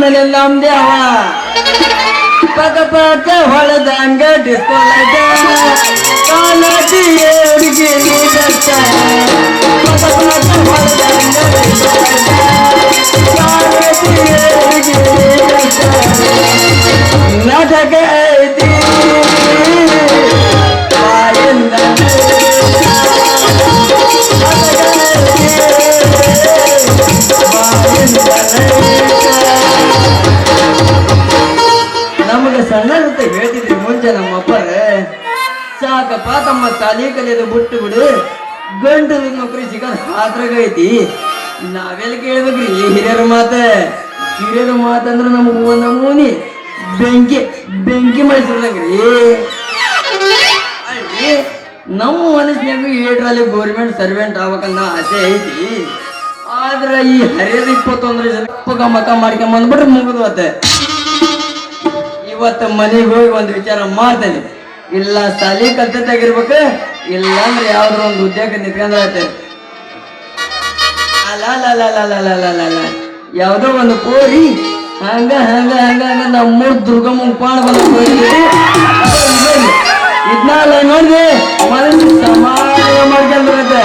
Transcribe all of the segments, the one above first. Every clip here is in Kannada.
ಮನೆ ನಮ್ದೇ ಅವ ಪಕ್ಕ ಪಕ್ಕ ಹೊಳದಂಗ ಡಿಸ್ಕೋಲೈಟ ಕಾಲಟಿ ಹುಡುಗಿ ನೀಡತ್ತ ಪಕ್ಕ ಪಕ್ಕ ಹೊಳದಂಗ ಡಿಸ್ಕೋಲೈಟ ಕಾಲಟಿ ಹುಡುಗಿ ನೀಡತ್ತ ನಾಟಕ ಐತಿ ಬಾಯಿಂದ ನಮಗೆ ಸಣ್ಣ ಅಂತ ಹೇಳ್ತಿದ್ರಿ ಮುಂಚೆ ನಮ್ಮಪ್ಪರ ಸಾಕಪ್ಪ ತಮ್ಮ ತಾಲಿ ಕಲಿಯೋದು ಬಿಟ್ಟು ಬಿಡು ಗಂಟು ನೌಕರಿ ಸಿಗೋದು ಹಾದ್ರಾಗೈತಿ ನಾವೆಲ್ಲ ಕೇಳ್ಬೇಕ್ರಿ ಹಿರಿಯರ ಮಾತಂದ್ರೆ ನಮಗ ನಮೂನಿ ಬೆಂಕಿ ಮಾಡಿಸಿದಂಗ್ರಿ ಅಲ್ರಿ ನಮ್ಮ ಮನಸ್ಸಿನಾಗ ಏಟ್ರಲ್ಲಿ ಗೋರ್ಮೆಂಟ್ ಸರ್ವೆಂಟ್ ಆಗ್ಬೇಕನ್ನ ಆಸೆ ಐತಿ ಆದ್ರ ಈ ಹರಿಯದ 21 ಜನ ಮಕ ಮಾಡ್ಕೊಂಬಂದ್ಬಿಟ್ರೆ ಮುಗಿದು ಇವತ್ತು ಮನೆಗೆ ಹೋಗಿ ಒಂದು ವಿಚಾರ ಮಾಡ್ತೇನೆ ಇಲ್ಲ ಸಾಲಿ ಕಲ್ತಿದ್ದಾಗಿರ್ಬೇಕು ಇಲ್ಲ ಅಂದ್ರೆ ಯಾವ್ದ್ರ ಒಂದು ಉದ್ಯೋಗ ನಿಂತ್ಕೊಂಡ್ರೆ ಆಯ್ತು ಅಲ್ಲ ಯಾವ್ದೋ ಒಂದು ಕೋರಿ ಹಂಗ ಹಂಗ ಹಂಗ ಹಂಗ ನಮ್ಮೂರ್ ದುರ್ಗಮ್ಮನ್ ಪಾಣ ಬಂದ ಇದ್ನಾಲ ನೋಡ್ರಿ ಮನಸ್ಸು ಸಮಾಧಾನ ಮಾಡ್ಕೊಂಡ್ಬರುತ್ತೆ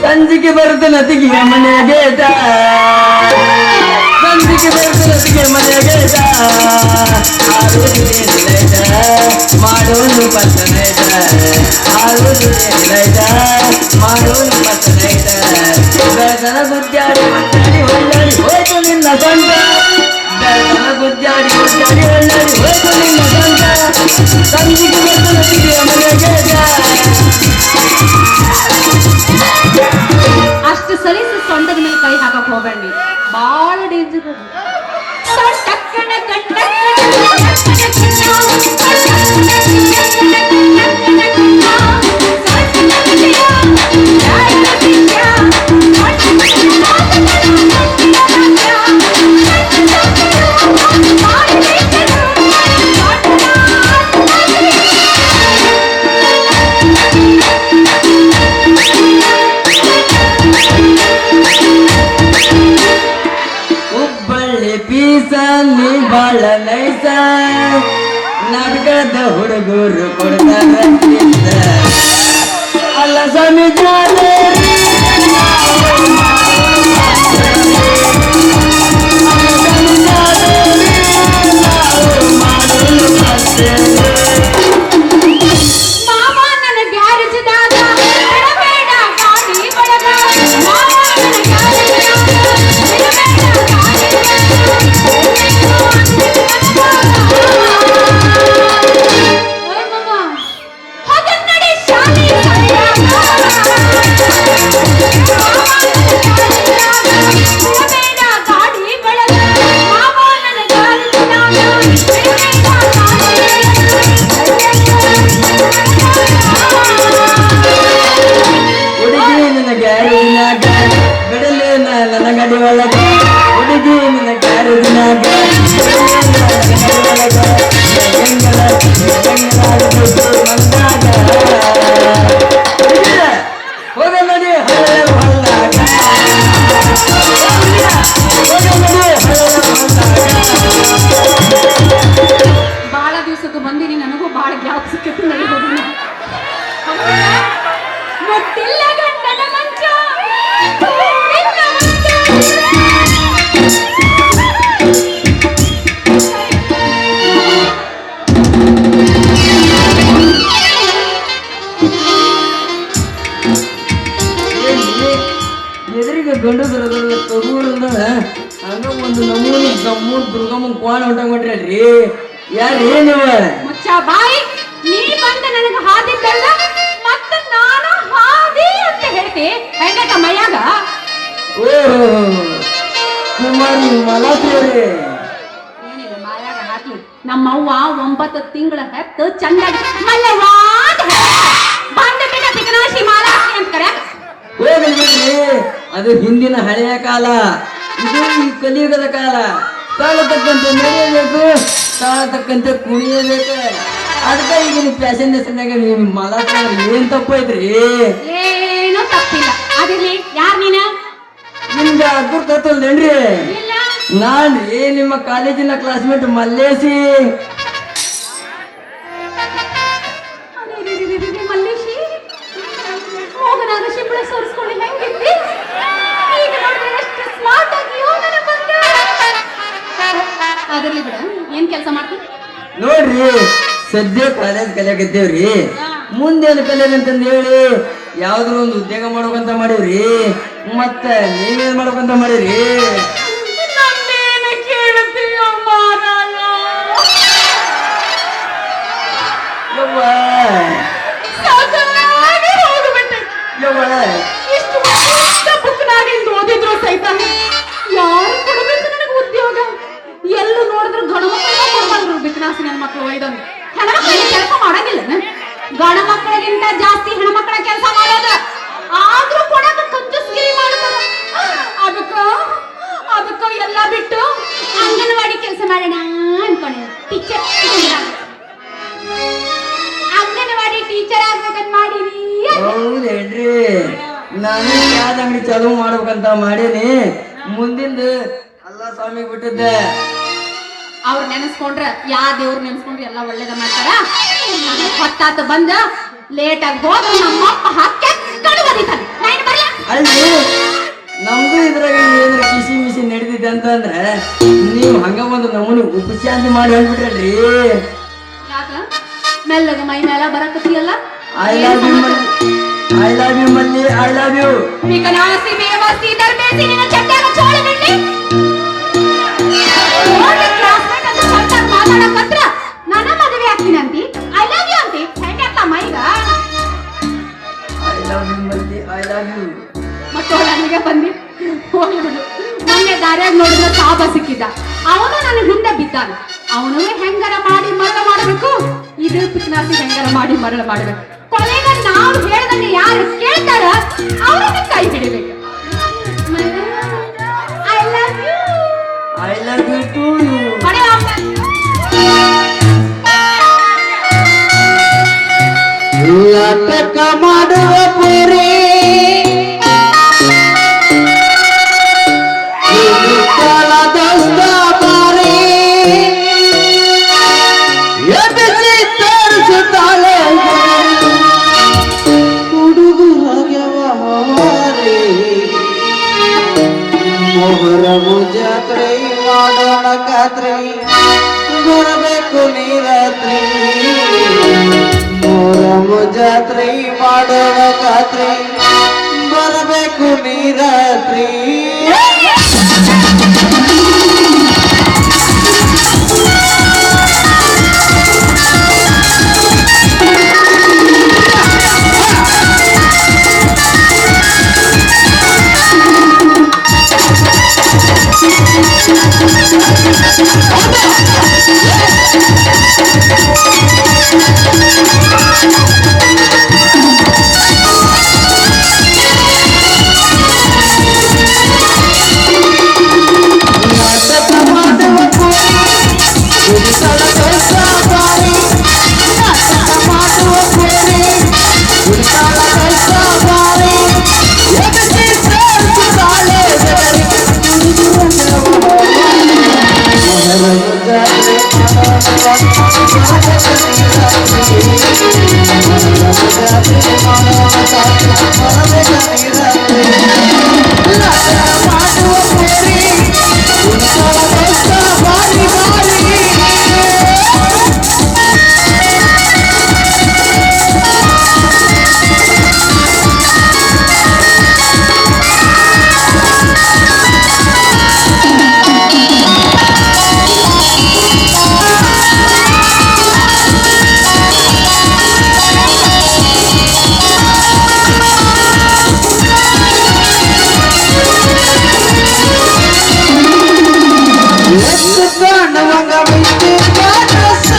ಸಂಜಿಗೆ ಬರುತ್ತೆ ನತಿಗೆ ಮನೆಗೆ ಸಂಜಿಗೆ ಬರುತ್ತೆ ನತಿಗೆ ಮನೆಗೆ ಮಾಡೋನು ಪತ್ತನೈತ ಮಾಡೋನು ಪತ್ತನೈತ ಬೆಳತನ ಗುದ್ದಾಡಿ ಹೊಳ್ಳಾಡಿ ಹೋಯ್ತು ನಿನ್ನ ಗಂಟ ಬೆಳತನ ಗುದ್ದಾಡಿ ಹೊಳ್ಳಾಡಿ ಹೋಯ್ತು ನಿನ್ನ ಗಂಟ ಸಂಜಿಗೆ ಬರುತ್ತೆ ನತಿಗೆ ಮನೆಗೆ ಅಷ್ಟು ಸಲಿಸಿ ಸೊಂಟದ ಮೇಲೆ ಕೈ ಹಾಕಕ್ ಹೋಗ್ಬೇಡಿ ಬಾಳ ಡೇಂಜರ್ ಬಾಳ ನೈಸ ನಾಟಕದ ಹುಡುಗರು ಕೊಡ್ತಾರ ಅಲ್ಲ ಸ್ವಾಮಿ ನನಗಡಿ ಒಳಗೆ ಹುಡುಗಿ ನಿನ್ನ ಕ್ಯಾರೇಜಿನಾಗ ಹೋಗ ನಡಿ ಬಾಳ ದಿವಸಕ್ಕೆ ಬಂದಿನಿ ನನಗೂ ಬಾಳ ಗ್ಯಾಪ್ ಸಿಕ್ಕತ್ತು ಗೊತ್ತಿಲ್ಲ ಗಂಡನ ಮಂಚ ಎದುರಿಗೆ ಗಂಡಸರ ತಗೂರದ ಹಂಗ ಒಂದು ನಮೂನಿ ನಮ್ಮೂರ್ ದುರ್ಗಮ್ಮನ್ ಕೋಣ ಹೊಂಟಂಗ್ಬಿಟ್ರಿ ಅಲ್ರಿ ಯಾರು ಏನಿವ ಮುಚ್ಚ ಬಾಯಿ ನೀ ಬಂದ ನನಗ ಹಾದಿದ್ದಲ್ಲ ಮತ್ತೆ ನಾನು ಹಾದಿ ಅಂತ ಹೇಳ್ತಿ ಹೆಂಗಕ್ಕ ಮೈಯಾಗ ಓ ಕುಮಾರಿ ಮಲಾದೇವ್ರಿ. ಏನಿಲ್ಲ ಮಾಯಾಗ ಹಾಕಿ ನಮ್ಮವ್ವ 9 ತಿಂಗಳ ಹೆತ್ತು ಚಂದಾಗಿ ಮಲ್ಲವಾದ ಬಂದ ಬಿಡ ಬಿಕನಾಶಿ ಮಾಲಾಕಿ ಅಂತ ಕರ್ಯಾಕ. ಹೋಗಲಿ ಬಿಡ್ರಿ, ಅದು ಹಿಂದಿನ ಹಳೆಯ ಕಾಲ, ಇದು ಈ ಕಲಿಯುಗದ ಕಾಲ. ಕಾಲ ತಕ್ಕಂತೆ ನಡೆಯಬೇಕು, ಕಾಲ ತಕ್ಕಂತೆ ಕುಣಿಯಬೇಕು. ಅದಕ್ಕೆ ಈಗಿನ ಫ್ಯಾಷನ್ ಹೆಸರಿನಾಗ ನೀವು ಮಲಾದೇವ್ರಿ ಏನ್ ತಪ್ಪೈತ್ರಿ? ಏನೂ ತಪ್ಪಿಲ್ಲ. ಅದಿರ್ಲಿ, ಯಾರ್ ನೀನ? ನಿಮ್ಗೆ ಗುರ್ತಲ್ದೇನ್ರಿ? ಇಲ್ಲ. ನಾನ್ರಿ ನಿಮ್ಮ ಕಾಲೇಜಿನ ಕ್ಲಾಸ್ಮೇಟ್ ಮಲ್ಲೇಶಿ. ಮಲ್ಲೇಶಿ ಹೋಗನಾಗ ಶಿಂಬಳ ಸೋರಿಸ್ಕೊಂಡು ಹೆಂಗಿದ್ದಿ? ಈಗ ನೋಡಿದ್ರೆ ಎಷ್ಟು ಸ್ಮಾರ್ಟ್ ಆಗಿಯೋ ನನ್ನ ಬಂದ. ಅದಿರ್ಲಿ ಬಿಡ, ಏನ್ ಕೆಲಸ ಮಾಡ್ತೀನಿ? ನೋಡ್ರಿ, ಸದ್ಯ ಕಾಲೇಜ್ ಕಲಿಯಾಕತ್ತೇವ್ರಿ. ಮುಂದೇನು ಕಲಿಯೋದಂತಂದು ಹೇಳಿ ಯಾವ್ದಾರು ಒಂದು ಉದ್ಯೋಗ ಮಾಡ್ಬೇಕಂತ ಮಾಡೀವ್ರಿ. ಮತ್ತ ನೀವೇನ್ ಮಾಡ್ಬೇಕಂತ ಮಾಡೀರಿ? ಯವ್ವ ಯವ್ವ, ಇಷ್ಟು ಬುಕ್ನಾಗಿಂದ ಓದಿದ್ರು ಸಹಿತ ಯಾರು ಕೊಡಬೇಕು ನನಗೆ ಉದ್ಯೋಗ? ಎಲ್ಲೂ ನೋಡಿದ್ರು ಗಂಡು ಮಕ್ಕಳನ್ನ ಕೊಡ್ಬಂದ್ರು ಬಿಕನಾಸಿ ನನ್ನ ಮಕ್ಕಳು ಒಯ್ದಂಗೆ. ಹೆಣ್ಮಕ್ಳಿಗೆ ಕೆಲಸ ಮಾಡಂಗಿಲ್ಲ. ಗಂಡು ಮಕ್ಕಳಿಗಿಂತ ಜಾಸ್ತಿ ಹೆಣ್ಮಕ್ಳ ಕೆಲಸ ಮಾಡೋದು. ಆದ್ರೂ ಕೊಡಕ ಕಂಜೂಸ್ಗಿರಿ ಮಾಡ್ತಾರ. ಅದಕ್ಕ ಎಲ್ಲ ಬಿಟ್ಟು ಅಂಗನವಾಡಿ ಕೆಲಸ ಮಾಡೋಣ ಅನ್ಕೊಂಡೆ. ಟೀಚರ್ ಅಂಗನವಾಡಿ ಟೀಚರ್ ಆಗ್ಬೇಕಂತ ಮಾಡೀನಿ. ಹೌದೇನ್ರಿ? ನಾನು ಯಾವ್ದ ಅಂಗಡಿ ಚಾಲೂ ಮಾಡ್ಬೇಕಂತ ಮಾಡೀನಿ. ಮುಂದಿಂದ ಅಲ್ಲ ಸ್ವಾಮಿ ಬಿಟ್ಟಿದ್ದೆ. ಅವ್ರು ನೆನೆಸ್ಕೊಂಡ್ರ ಯಾ ದೇವ್ರು ನೆನೆಸ್ಕೊಂಡ್ರೆ ಎಲ್ಲ ಒಳ್ಳೇದ ಮಾಡ್ತಾರ. ಹೊತ್ತಾತ ಬಂದ ಲೇಟ್ ಆಗಿ ಹೋದ್ರೆ ನಮ್ಮಪ್ಪ ಹಾಕಿ ಬರೀತಾನೆ. ನಾನು ಬರಲ್ಲ. ಅಲ್ರಿ, ನಮ್ದು ಇದ್ರಾಗ ಏನಾರ ಕಿಸಿ ಮಿಸಿ ನಡೆದಿದ್ದೆ ಅಂತಂದ್ರೆ ನೀವು ಹಂಗ ಒಂದು ನಮೂನಿ ಉಪಶಾಂತಿ ಮಾಡಿ ಹೇಳ್ಬಿಟ್ರಲ್ರಿ. ಯಾಕ ಮೆಲ್ಲಗ ಮೈ ಮೇಲ ಬರಕತ್ತಿಯಲ್ಲ? ಐ ಲವ್ ಯು ಮಲ್ಲಿ, ಐ ಲವ್ ಯು ಮಲ್ಲಿ, ಐ ಲವ್ ಯು. ಬಿಕನಾಸಿ ಬೇವಸ್ತಿ ದರ್ಬೇಸಿ ನಿನ್ನ ಚಟ್ಟಾಗ ಚೋಳ ಬಿಡ್ಲಿ. ಕ್ಲಾಸ್ಮೇಟ್ ಅಂತ ಸಂತಾಗ ಮಾತಾಡಕತ್ರ ನನ್ನ ಮದುವೆ ಆಗ್ತೀನಿ ಅಂತಿ, ಐ ಲವ್ ಯು ಅಂತಿ. ಹೆಂಗೆ ಅಂತ ಮೈಗ? ಐ ಲವ್ ಯು ಮಲ್ಲಿ, ಐ ಲವ್ ಯು. ಮತ್ತು ನನಗೆ ಬಂದಿ ಹೋಗ್ಲಿ ಬಿಡು. ಮೊನ್ನೆ ದಾರ್ಯಾಗ ನೋಡಿದ್ರೆ ಸಾಬ ಸಿಕ್ಕಿದ್ದ. ಅವನು ನನ್ನ ಹಿಂದೆ ಬಿದ್ದಾನ. ಅವನು ಹೆಂಗಾರ ಮಾಡಿ ಮರಳ ಮಾಡಬೇಕು, ಇದು ಪಿಕ್ನಾಸಿ ಹೆಂಗಾರ ಮಾಡಿ ಮರಳ ಮಾಡಬೇಕು. ಕೊನೆಗ ನಾವು ಹೇಳ್ದಂಗೆ ಯಾರು ಕೇಳ್ತಾರ ಅವ್ರನ್ನ ಕೈ ಹಿಡಿಬೇಕು. I love you. I love you to you. ನಾಟಕ ಮಾಡುವ ಪುರಿ ಹುಡುಗು ಹೋಗ್ಯವ ಮಾರಿ ಮೊಹರಮು ಜಾತ್ರೆ ಮಾಡೋಣ ಖಾತ್ರಿ, ಬರಬೇಕು ನೀರಾತ್ರಿ. ಮೊಹರಮು ಜಾತ್ರೆ ಮಾಡೋಣ ಖಾತ್ರಿ, ಬರಬೇಕು ನೀರಾತ್ರಿ. Thank you. ಎಷ್ಟು ಕಾಣುವಾಗ ಬೈತೆ ಬಾರಸ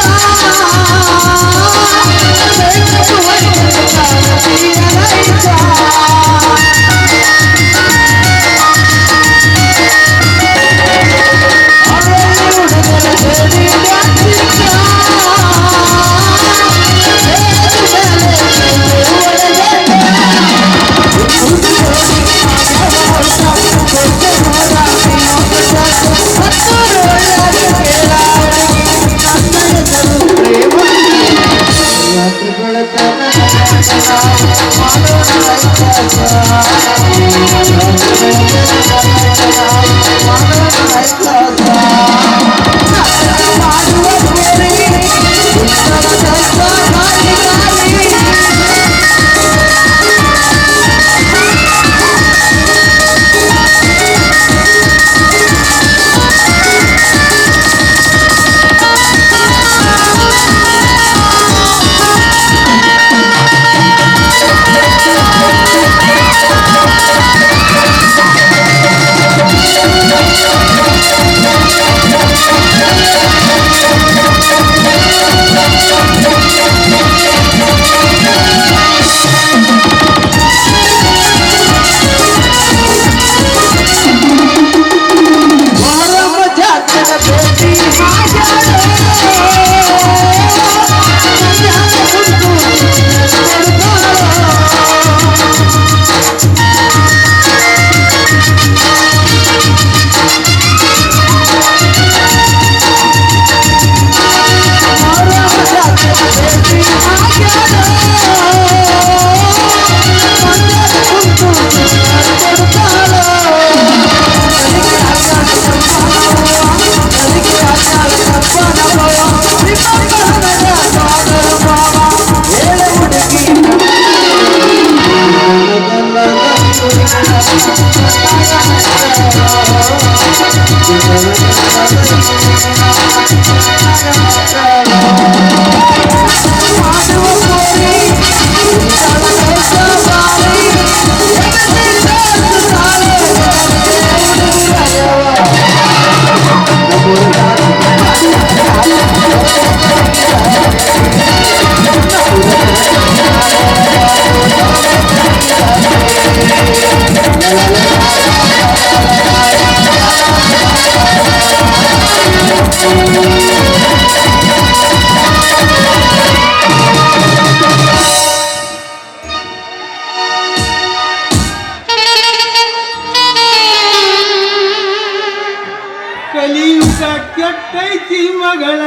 ಕಲಿಯುಗ ಕೆಟ್ಟೈತಿ ಮಗಳ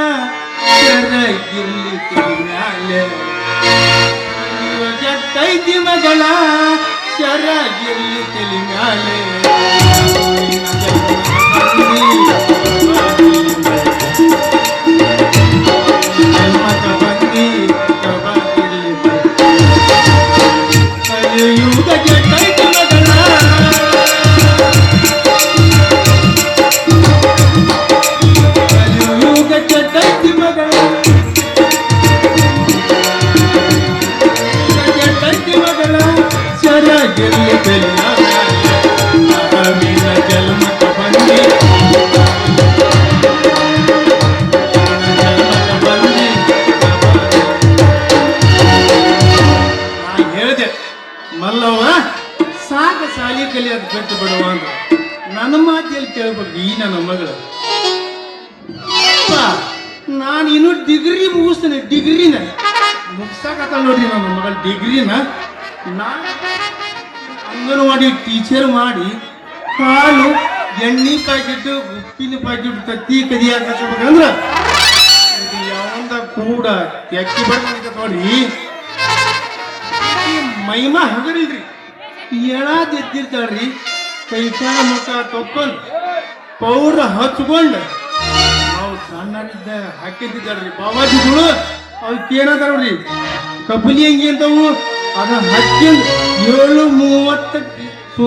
ಕೆರಗಿರ್ಲಿ ಮ್ಯಾಲೆ ಕೆಟ್ಟೈತಿ ಮಗಳ ಶರಗಿರ್ಲಿ ತಲಿ ಮ್ಯಾಲೆ ಕಲಿಯುಗ ಕೆಟ್ಟೈತಿ ಮಗಳ ಕೆಟ್ಟೈತಿ ಮಗಳ ಕೆಟ್ಟೈತಿ ಮಗಳ ಸರಗಿರ್ಲಿ ಮೀನ ಜನ್ಮಕ ಬಂದಿ ನಾ ಹೇಳಿದೆ ಮಲ್ಲವ್ವ ಸಾಕ ಸಾಲಿ ಕಲಿ ಅದು ಬಿಟ್ಟು ಬಿಡುವ ಅಂದ್ರ ನನ್ನ ಮಾತಿಯಲ್ಲಿ ಕೇಳ್ಬೇಕು ಈ ನನ್ನ ಮಗಳು ನಾನು ಇನ್ನು ಡಿಗ್ರಿ ಮುಗಿಸ್ತೇನೆ ಡಿಗ್ರಿನ ಮುಗಿಸಾಕತ್ತ ನೋಡ್ರಿ ನನ್ನ ಮಗಳ ಡಿಗ್ರಿನ ನಾನು ಅಂಗನವಾಡಿ ಟೀಚರ್ ಮಾಡಿ ಹಾಲು ಎಣ್ಣೆ ಪ್ಯಾಕೆಟ್ ಉಪ್ಪಿನ ಪ್ಯಾಕೆಟ್ ತತ್ತಿ ಕದಿ ಹಾಕಬೇಕಂದ್ರ ಯಾವಂದ ಕೂಡ ತೆಕ್ಕಿ ಬರ್ತ ನೋಡ್ರಿ ಮೈಮಾ ಹಗರಿಲ್ರಿ ಎಳಾದ್ ಎದ್ದಿರ್ತಾಳ್ರಿ ಕೈ ಕಾಲ ಮುಖ ತೊಕ್ಕೊಂಡು ಪೌಡ್ರ್ ಹಚ್ಕೊಂಡು ನಾವು ಸಣ್ಣನಿದ್ದ ಹಾಕಿದ್ದಾಳ್ರಿ ಬಾಬಾಜಿಗಳು ಅವಕ್ಕೇನದ ನೋಡ್ರಿ ಕಪಲಿ ಹೆಂಗೆ ಅಂತವು ಅದನ್ನ ಹಚ್ಚಿಂದ 7:30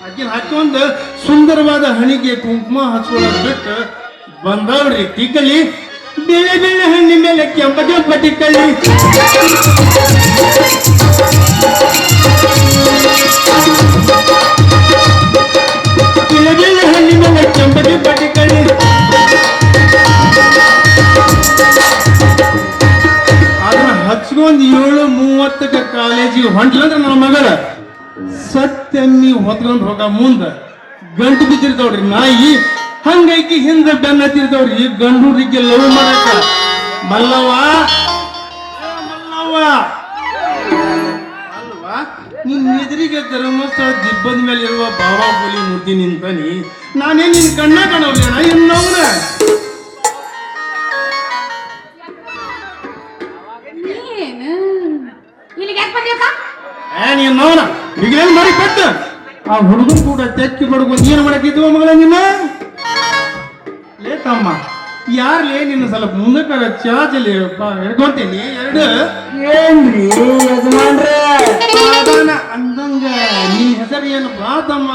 ಅಕ್ಕಿನ ಹಾಕೊಂಡ್ ಸುಂದರವಾದ ಹಣಿಗೆ ಕುಂಕುಮ ಹಚ್ಕೊಳ್ಳೋದು ಬಿಟ್ಟು ಬಂದವ್ರಿ ಟಿಕ್ಕಲಿ ಬೆಳೆ ಬೆಳೆ ಹಣ್ಣಿ ಮೇಲೆ ಕೆಂಪ ಕೆಂಪ ಟಿಕ್ಕಲಿ ಬೆಳೆ ಬೆಳೆ ಹಣ್ಣಿ ಮೇಲೆ ಕೆಂಪ ಕೆಂಪ ಟಿಕ್ಕಲಿ ಈಗ ಹೊಂಟ್ಲಂದ್ರ ನನ್ನ ಮಗಳ ಸತ್ಯಮ್ಮಿ ಹೊತ್ಕೊಂಡ್ ಹೋಗ ಮುಂದ ಗಂಟು ಬಿದ್ದಿರ್ತಾವ್ರಿ ನಾಯಿ ಹಂಗೈಕಿ ಹಿಂದ ಬೆನ್ನ ಹತ್ತಿರ್ತಾವ್ರಿ ಗಂಡೂರಿಗೆ ಲವ್ ಮಾಡಕ ಮಲ್ಲವ್ವ ಮಲ್ಲವ್ವ ಅಲ್ವಾ ನಿನ್ ಎದುರಿಗೆ ಧರ್ಮಸ್ಥಳ ದಿಬ್ಬದ ಮೇಲೆ ಇರುವ ಬಾಬಾ ಪುಲಿ ಮೂರ್ತಿ ನಿಂತಾನಿ ನಾನೇ ನಿನ್ ಕಣ್ಣ ಕಾಣೋಲ್ಲ ಇನ್ನವನ ಏನು ಇಲ್ಲಿಗೆ ಯಾಕೆ ಬಂದಿಯಪ್ಪ? ನೀನ್ ನೋಡ ಈಗೇನ್ ಮಾಡಿ ಕೊಟ್ಟ ಆ ಹುಡುಗನ್ ಕೂಡ ತೆಕ್ಕಿ ಬಡ್ಕೊಂಡು ಏನ್ ಮಾಡಕ್ಕಿದ್ವ ಮಗಳ ನಿನ್ನ ಲೇತಮ್ಮ ಯಾರ್ಲೇ ನಿನ್ನ ಸ್ವಲ್ಪ ಮುಂದಕ್ಕಾರ ಚಾಚಲಿ ಹೇಳ್ಕೊಂತೀನಿ ಎರಡು ಏನ್ರಿ ಯಜಮಾನ್ರೆ ಸಾಧಾರಣ ಅಂದಂಗ ನಿನ್ ಹೆಸರು ಏನು ಬಾತಮ್ಮ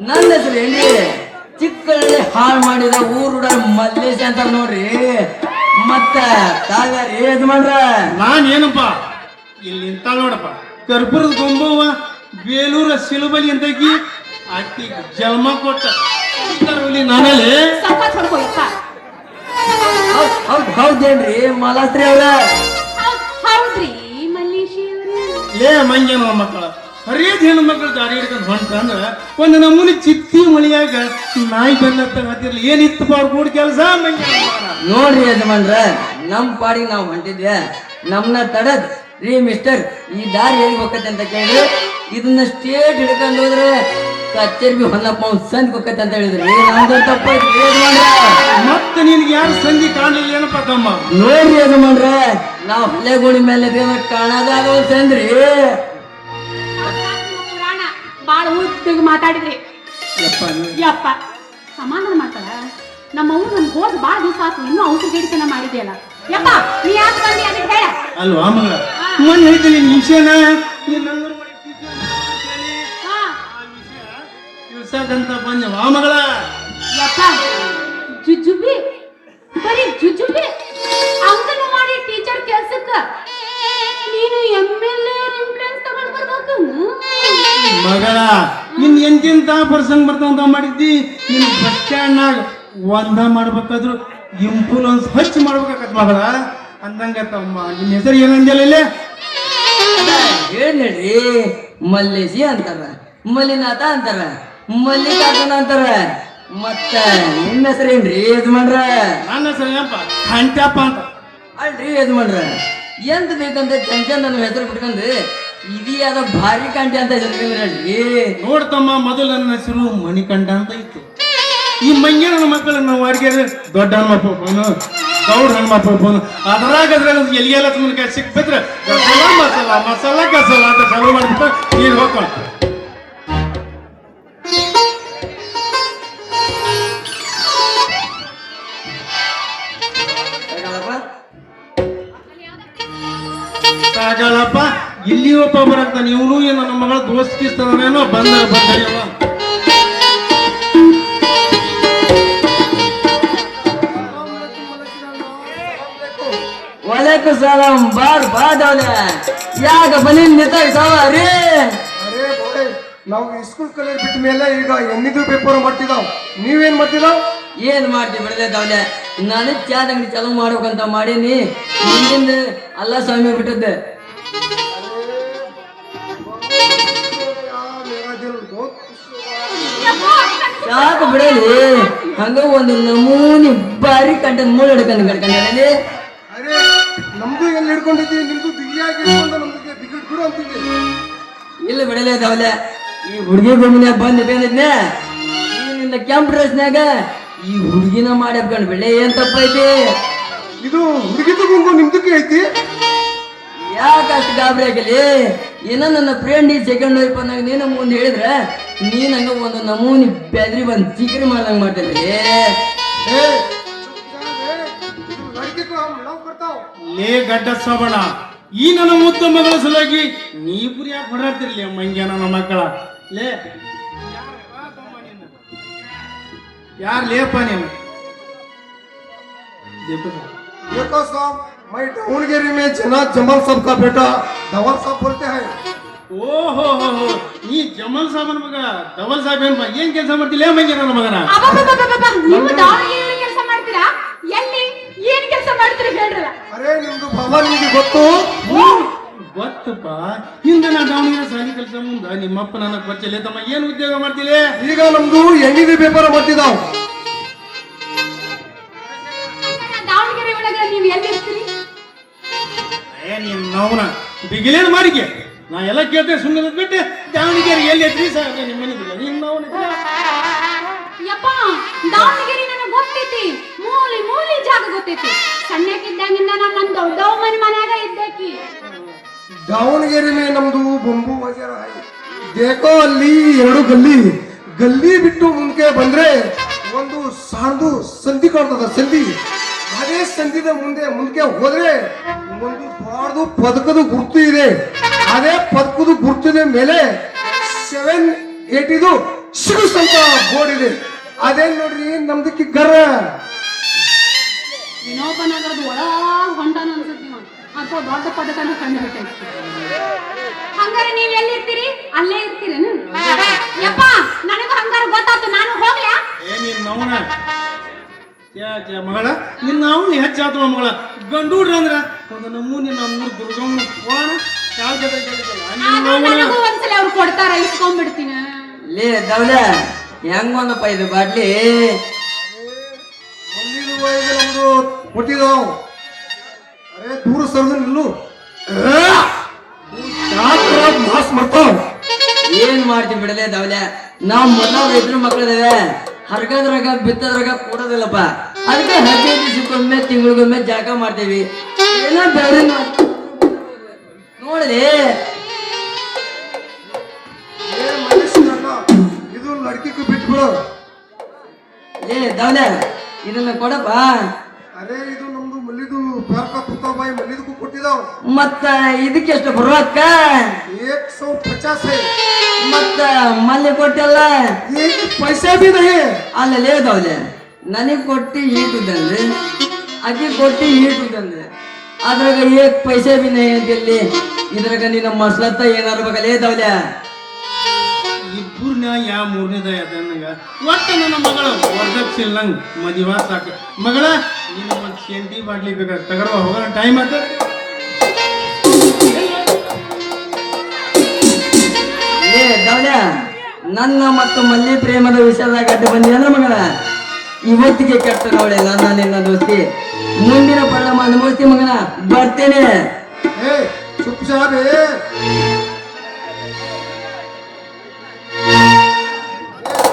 ನನ್ನ ಹೆಸರು ಏನ್ರಿ ಚಿಕ್ಕಳ್ಳಿ ಹಾಳು ಮಾಡಿದ ಊರುಡ ಮಲ್ಲೇಶ ಅಂತ ನೋಡ್ರಿ ಮತ್ತ ತಾವ್ಯಾರಿ ಯಜಮಾನ್ರ ನಾನೇನಪ್ಪ ಇಲ್ಲಿ ನಿಂತ ನೋಡಪ್ಪ ಕರ್ಪೂರದ ಗೊಂಬವ್ವ ಬೇಲೂರ ಸಿಲುಬಲಿ ಅಂತಕಿ ಅಕ್ಕಿ ಜನ್ಮ ಕೊಟ್ಟ ನಾನಲ್ಲಿ ಸಂಪಾತ್ ಹೊಡ್ಕೋಯಪ್ಪ. ಹೌದೇನ್ರಿ ಮಾಲಾಸ್ತ್ರಿ ಅವ್ರ ಹೌದ್ರಿ ಮಲ್ಲೇಶಿ ಅವ್ರೆ. ಲೇ ಮಂಜನ ಮಕ್ಕಳ ಹರಿಯದ ಹೆಣ್ಣು ಮಕ್ಕಳು ದಾರಿ ಹಿಡ್ಕೊಂಡು ಹೊಂಟ್ರಂದ್ರ ಒಂದು ನಮೂನಿ ಚಿತ್ತಿ ಮಳಿಯಾಗ ನಾಯಿ ಬೆನ್ನತ್ತ ಹತ್ತಿರ್ಲಿ ಏನಿತ್ತಪ್ಪ ಅವ್ರ ಕೂಡ ಕೆಲಸ ಮಂಜನ ನೋಡ್ರಿ ಯಜಮಾನ್ರ ನಮ್ ಪಾಡಿಗೆ ನಾವು ಹೊಂಟಿದ್ವಿ ನಮ್ನ ತಡದ್ ರೀ ಮಿಸ್ಟರ್ ಈ ದಾರಿ ಎಲ್ಲಿ ಹೋಗತ್ತೆ ಅಂತ ಕೇಳಿದ್ರೆ ಇದನ್ನ ಸ್ಟೇಟ್ ಹಿಡ್ಕೊಂಡು ಹೋದ್ರೆ ಕಚ್ಚೇರಿ ಹೊನ್ನಪ್ಪ ಸಂದ್ ಹೋಗತ್ತೆ ಅಂತ ಹೇಳಿದ್ರಿ ನಮ್ದು ತಪ್ಪಾಯ್ತು ಯಜಮಾನ್ರ ಮತ್ತೆ ನಿನ್ಗೆ ಯಾರು ಸಂಧಿ ಕಾಣಲಿಲ್ಲ ಏನಪ್ಪ ತಮ್ಮ ನೋಡ್ರಿ ಯಜಮಾನ್ರ ನಾವು ಹಲ್ಲೆಗೋಡಿ ಮೇಲೆ ಕಾಣೋದಾಗ ಸಂದ್ರಿ ಪುರಾಣ ಬಾಳ ಉದ್ದಿಗೆ ಮಾತಾಡಿದ್ರಿ ಯಪ್ಪ ಸಮಾಧಾನ ಮಾಡ್ತಾಳ ನಮ್ಮ ಅವ್ರು ನಮ್ ಹೋದ್ ಬಾಳ ದಿವಸ ಆತು ಇನ್ನೂ ಔಷಧ ಗಿಡತನ ಮಾಡಿದೆಯಲ್ಲ ಯಪ್ಪ ನೀ ಯಾಕೆ ಬಂದಿ ಅಂತ ಹೇಳ ಅಲ್ವಾ ಮಗ ಮೊನ್ನೆ ಹೇಳ್ತೀನಿ ನಿನ್ ವಿಷಯನ ತಿಳ್ಸಕಂತ ಬಂದವ ಮಗಳ ಯಪ್ಪ ಜುಜುಬಿ ಬರೀ ಜುಜುಬಿ ಅಂಗನವಾಡಿ ಟೀಚರ್ ಕೆಲ್ಸಕ್ಕ ನೀನು MLA ಇನ್ಫ್ಲೂಯೆನ್ಸ್ ತಗೊಂಡ್ ಬರ್ಬೇಕು ಮಗಳ ನಿನ್ ಎಂತೆಂತ ಪ್ರಸಂಗ ಬರ್ತಾವಂತ ಮಾಡಿದ್ದಿ ನಿನ್ ಬಸ್ ಸ್ಟ್ಯಾಂಡ್ನಾಗ ಒಂದ ಮಾಡ್ಬೇಕಾದ್ರು ಇಂಫ್ಲೂಯೆನ್ಸ್ ಹಚ್ಚಿ ಮಾಡ್ಬೇಕಾಗತ್ ಮಗಳ ಅಂದಂಗ ತಮ್ಮ ನಿನ್ ಹೆಸರು ಏನಂದಿಲ್ಲ ಇಲ್ಲೇ ಹೇಳ್ರಿ ಮಲ್ಲೇಶಿ ಅಂತಾರ ಮಲ್ಲಿನಾಥ ಅಂತಾರ ಮಲ್ಲಿಕಾರ್ಜುನ ಅಂತಾರ ಮತ್ತ ನಿಮ್ಮ ಹೆಸರೇನ್ರಿ ಯಜಮಾನ್ರ ನನ್ನ ಹೆಸರು ಏನಪ್ಪ ಕಂಟ್ಯಪ್ಪ ಅಂತ ಅಲ್ರಿ ಯಜಮಾನ್ರ ಎಂತ ಬೇಕಂತ ಚಂಚನ್ ನನ್ನ ಹೆಸರು ಬಿಟ್ಕೊಂಡು ಇದಿಯಾದ ಭಾರಿ ಕಂಠೆ ಅಂತ ಹೆಸರು ನೋಡ್ತಮ್ಮ ಮೊದಲು ನನ್ನ ಹೆಸರು ಮಣಿಕಂಠ ಅಂತ ಇತ್ತು ಈ ಮಂಗ್ಯ ನನ್ನ ಮಕ್ಕಳನ್ನ ವಾಡಿಗೆ ದೊಡ್ಡ ಹನುಮಪ್ಪ ಫೋನು ಗೌಡ್ ಹನುಮಪ್ಪ ಫೋನು ಅದ್ರಾಗ ಎಲ್ಲಿಗೆಲ್ಲ ತುಂಬ ಸಿಕ್ಬಿಟ್ರೆ ಮಸಾಲ ಮಸಾಲ ಕಸಾಲ ಅಂತ ಚಾಲು ಮಾಡ್ಬಿಟ್ಟು ನೀರು ಹೋಗ್ಕೊಂಡು ಸಾಗಲ್ಲಪ್ಪ ಇಲ್ಲಿ ಒಬ್ಬ ಬರಾಕ್ತಾನೆ ಇವನು ಏನು ನನ್ನ ಮಗಳ ದೋಸ್ತಿಸ್ತಾನೇನೋ ಬಂದರ ಬಂದವ वालेकुम सलाम बार बादवले ಯಾಕ ಬನ್ನಿ ನಿಂತಾಗ ಸಾವಾರಿ ಅರೇ ಬೋಯ್ ನಾವು ಸ್ಕೂಲ್ ಕಾಲೇಜ್ ಬಿಟ್ಟ ಮೇಲೆ ಈಗ ಎನ್ನಿದು ಪೇಪರ್ ಮಾಡ್ತಿದಾವ್ ನೀವೇನ್ ಮಾಡ್ತಿದಾವ್ ಏನ್ ಮಾಡ್ತಿ ಬಿಡದೆ ದವಲೆ ನಾನು ಚಾದ ಅಂಗಡಿ ಚಾಲು ಮಾಡ್ಬೇಕಂತ ಮಾಡೀನಿ ಮುಂದಿನ ಅಲ್ಲ ಸ್ವಾಮಿ ಬಿಟ್ಟದ್ದೆ ಸಾಕು ಬಿಡಲಿ ಹಂಗ ಒಂದು ನಮೂನಿ ಬಾರಿ ಕಂಟನ್ ಮೂಳೆ ಹಿಡ್ಕೊಂಡು ಕಡ್ಕೊಂಡಲ್ಲಿ ಅರೇ ನಮ್ದು ಎಲ್ಲಿ ಹಿಡ್ಕೊಂಡಿದ್ದೀವಿ ನಿಮ್ದು ಬಿಗಿಯಾಗಿ ಹಿಡ್ಕೊಂಡು ನಮ್ಗೆ ಬಿಗಿಡ್ ಬಿಡು ಅಂತಿದ್ದೆ ಇಲ್ಲ ಬಿಡಲೇ ದವಲೆ ಈ ಹುಡುಗಿ ಗುಂಬಿನ ಬಂದ್ ಇಟ್ಕೊಂಡಿದ್ನೆ ನಿನ್ನ ಕೆಂಪ್ ಡ್ರೆಸ್ನ್ಯಾಗ ಈ ಹುಡುಗಿನ ಮಾಡಿ ಹಬ್ಕೊಂಡು ಬಿಡ್ಲೆ ಏನ್ ತಪ್ಪೈತಿ ಇದು ಹುಡುಗಿದು ಗುಂಪು ನಿಮ್ದಕ್ಕೆ ಐತಿ ಯಾಕೆ ಅಷ್ಟು ಗಾಬರಿ ಆಗಲಿ ಏನೋ ನನ್ನ ಫ್ರೆಂಡ್ ಈ ಸೆಕೆಂಡ್ ವೈಫ್ ಅಂದಾಗ ನೀನು ಮುಂದೆ ಹೇಳಿದ್ರೆ ನೀನ್ ಹಂಗ ಒಂದು ನಮೂನಿ ಬೆದ್ರಿ ಬಂದ್ ಚಿಕ್ರಿ ಮಾಡ್ದಂಗ ಮಾಡ್ತಿದ್ರಿ ಲೇ ಗಡ್ಡ ಸಬಣ ಈ ನನ್ನ ಮುತ್ತ ಮಗಳ ಸಲುವಾಗಿ ನೀಬ್ರು ಯಾಕೆ ಹೊಡಾಡ್ತಿರ್ಲಿ ಮಂಗ್ಯ ನನ್ನ ಮಕ್ಕಳ ಲೇ ಯಾರು ಲೇಪ ನೀನು देखो साहब मैं डाउनगिरी में जना जमाल साहब का बेटा धवल साहब बोलते हैं ಓಹೋ ಹೋ ಹೋ ನೀ ಜಮಲ್ ಸಾಬನ್ ಮಗ ಧವಲ್ ಸಾಬ್ ಏನ್ ಏನ್ ಕೆಲಸ ಮಾಡ್ತಿಲ್ಲ ಮಂಗ್ಯ ನನ್ನ ಮಗನ ನೀವು ದಾವಣಗೆರೆ ಕೆಲಸ ಮಾಡ್ತೀರಾ ಎಲ್ಲಿ ಏನ್ ಕೆಲಸ ಮಾಡ್ತೀರಿ ಹೇಳ್ರಲ್ಲ ಅರೆ ನಿಮ್ದು ಬಾಬಾ ನಿಮ್ಗೆ ಗೊತ್ತು ಗೊತ್ತಪ್ಪ ಹಿಂದೆ ನಾ ಸಂಬಂಧ ನಿಮ್ಮಪ್ಪ ನನಗೆ ಪರಿಚಯ ತಮ್ಮ ಏನು ಉದ್ಯೋಗ ಮಾಡ್ತಿಲ್ಲ? ಈಗ ನಮ್ದು ಎಣ್ಣಿದು ವ್ಯಾಪಾರ ಮಾಡ್ತಿದ್ದಾವ್. ದಾವಣಗೆರೆ ಒಳಗ ನೀವು ಎಲ್ಲಿರ್ತೀರಿ? ನೀನ್ ನಾವನ ಬಿಗಿಲೇನು ಮಾಡಿಕೆ ನಾ ಎಲ್ಲ ಕೇಳ್ತೇನೆ ಸುಮ್ಮನೆ ಬಿಟ್ಟು ದಾವಣಗೆರೆ ಎಲ್ಲಿ ಐತ್ರಿ ಸರ್ ನಿಮ್ಮ ಮನೆ ಬಿಲ್ಲ ನೀನ್ ನಾವು ಯಪ್ಪ ದಾವಣಗೆರೆ ನನಗೆ ಗೊತ್ತೈತಿ, ಮೂಲಿ ಮೂಲಿ ಜಾಗ ಗೊತ್ತೈತಿ. ಸಣ್ಣಕ್ಕಿದ್ದಂಗಿಂದ ನಾನು ದೊಡ್ಡವ ಮನ್ಯಾಗ ಇದ್ದೇಕಿ. ದಾವಣಗೆರೆ ಮೇ ನಮ್ದು ಬೊಂಬು ಬಜಾರ ದೇಕೋ ಅಲ್ಲಿ 2 ಗಲ್ಲಿ ಬಿಟ್ಟು ಮುಂದೆ ಬಂದ್ರೆ ಒಂದು ಸಾಣದು ಸಂಧಿ ಕಾಣ್ತದ. ಸಂಧಿ ಅದೇ ಸಂಧಿದ ಮುಂದೆ ಹೋದ್ರೆ ಒಂದು ಬಾರ್ದು ಪದಕದ ಗುರ್ತು ಇದೆ. ಅದೇ ಪದಕದ ಗುರ್ತಿನ ಮೇಲೆ 780 ಸಿಗುಸ್ ಅಂತ ಬೋರ್ಡ್ ಇದೆ. ಅದೇ ನೋಡ್ರಿ ನಮ್ದು ಕಿಕ್ಕರ. ವಿನೋಬನಗರದ ಒಳಗ ಹೊಂಟಾನ ಅನ್ಸುತ್ತೆ ನೀವು. ಅಥವಾ ದೊಡ್ಡ ಪದಕನ ಕಂಡು ಬಿಟ್ಟೈತಿ. ಹಂಗಾರೆ ನೀವ್ ಎಲ್ಲಿರ್ತೀರಿ? ಅಲ್ಲೇ ಇರ್ತೀರೇನು? ಯಪ್ಪ ನನಗೂ ಹಂಗಾರ ಗೊತ್ತಾಯ್ತು, ನಾನು ಹೋಗ್ಲಾ? ನೀನ್ ನವನ ಮಗಳ ನಿನ್ನ ಅವನು ಹೆಚ್ಚಾತ ಮಗಳ ಗಂಡೂಡ್ರ ಅಂದ್ರ ಒಂದು ನಮೂನಿ ನಮ್ಮೂರು ದುರ್ಗಮ್ಮ ಹೋಣ ನನಗೂ ಒಂದ್ಸಲ ಅವ್ರು ಕೊಡ್ತಾರ, ಇಸ್ಕೊಂಡ್ಬಿಡ್ತೀನಿ. ಲೇ ದವಲೆ ಹೆಂಗೊಂದಪ್ಪ ಇದು ಬಾಟ್ಲಿ? ನಮ್ದು ಕೊಟ್ಟಿದಾವ್. ಅರೆ ದೂರ ಸರ್ದು ನಿಲ್ಲು. ಮಾಸ್ ಮಾಡ್ತಾವ್. ಏನ್ ಮಾಡ್ತೀವಿ ಬಿಡಲೇ ದವಲೆ, ನಾವ್ ಮೊದಲ ರೈತರ ಮಕ್ಕಳಿದ್ದೇವೆ. ಹರ್ಗದ್ರಾಗ ಬಿತ್ತದ್ರಾಗ ಕೊಡೋದಿಲ್ಲಪ್ಪ. ಅದಕ್ಕೆ 15 ದಿವಸಕ್ಕೊಮ್ಮೆ ತಿಂಗಳಿಗೊಮ್ಮೆ ಜಾಗ ಮಾಡ್ತೇವಿ. ಏನೋ ಬೇರೆ ನೋಡಲಿ ಇದು ಲಡ್ಕಿಗೂ ಬಿಟ್ಬಿಡು. ಏ ದವಲೆ ಇದನ್ನ ಕೊಡಪ್ಪ. ಅರೆ ಇದು ನಮ್ದು ಮಲ್ಲಿದು ಪಾರ್ಕ ಪುತ್ತಾಬಾಯಿ ಮಲ್ಲಿದಕ್ಕೂ ಕೊಟ್ಟಿದಾವ್. ಮತ್ತ ಇದಕ್ಕೆ ಎಷ್ಟು ಬರುವಕ್ಕ? 150 ಮತ್ತ ಮಲ್ಲಿ ಕೊಟ್ಟಲ್ಲ ಪೈಸಾ ಬಿ ನಹಿ. ಅಲ್ಲೇ ದವಲೆ ನನಗ್ ಕೊಟ್ಟಿ ಈಟುದಂದ್ರೆ ಅಕ್ಕಿ ಕೊಟ್ಟಿ ಈಟುದಂದ್ರೆ ಅದ್ರಾಗ ಏಕ್ ಪೈಸೆ ಬಿ ನೈ ಅಂತಿಲ್ಲಿ. ಇದ್ರಾಗ ನಿನ್ನ ಮಸ್ಲತ್ತ ಏನಾರ್ಬೇಕಲ್ಲೇ ದವಲೆ? ಇಬ್ಬರನ್ನ ಯಾವ ಮೂರನೇದ ನಂಗ ಒಟ್ಟ ನನ್ನ ಮಗಳು ವರದಕ್ಷಿಣೆ ನಂಗೆ ಮದುವೆ ಸಾಕು. ಮಗಳ ನಿನ್ನ ಒಂದು ಶೆಂಟಿ ಬಾಟ್ಲಿ ಬೇಕಾದ್ರೆ ತಗರುವ ಹೋಗೋಣ, ಟೈಮ್ ಆತ. ಏ ದವಲೆ ನನ್ನ ಮತ್ತು ಮಲ್ಲಿ ಪ್ರೇಮದ ವಿಷಯದಾಗ ಅಡ್ಡ ಬಂದಿ ಅಂದ್ರೆ ಮಗಳ ಇವತ್ತಿಗೆ ಕೆಟ್ಟ ನೋಳೆ ನನ್ನ ನಿನ್ನ ದೋಸ್ತಿ. ಮುಂದಿನ ಪರಿಣಾಮ ಅನುಭವಿಸ್ತಿ ಮಗನ. ಬರ್ತೇನೆ. ಏ ಚುಪ್ ಸಾಬೆ.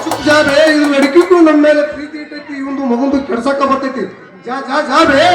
ಚುಪ್ ಸಾಬೆ. ಇದು ಲಡ್ಕಿಗೂ ನಮ್ಮ ಮೇಲೆ ಪ್ರೀತಿ ಇಟ್ಟೈತಿ, ಇವಂದು ಮಗಂದು ಕೆಡ್ಸಕ್ಕ ಬರ್ತೈತಿ. ಜಾ ಜಾ ಜಾಬೆ.